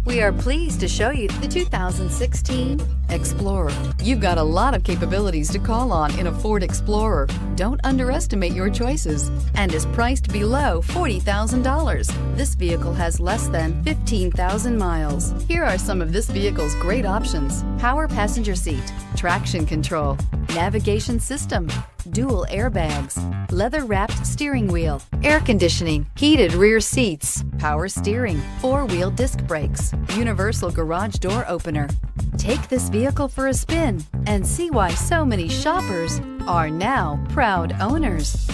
We are pleased to show you the 2016 Explorer. You've got a lot of capabilities to call on in a Ford Explorer. Don't underestimate your choices, and is priced below $40,000. This vehicle has less than 15,000 miles. Here are some of this vehicle's great options: power passenger seat, traction control, navigation system, dual airbags, leather-wrapped steering wheel, air conditioning, heated rear seats, power steering, four-wheel disc brakes, universal garage door opener. Take this vehicle for a spin and see why so many shoppers are now proud owners.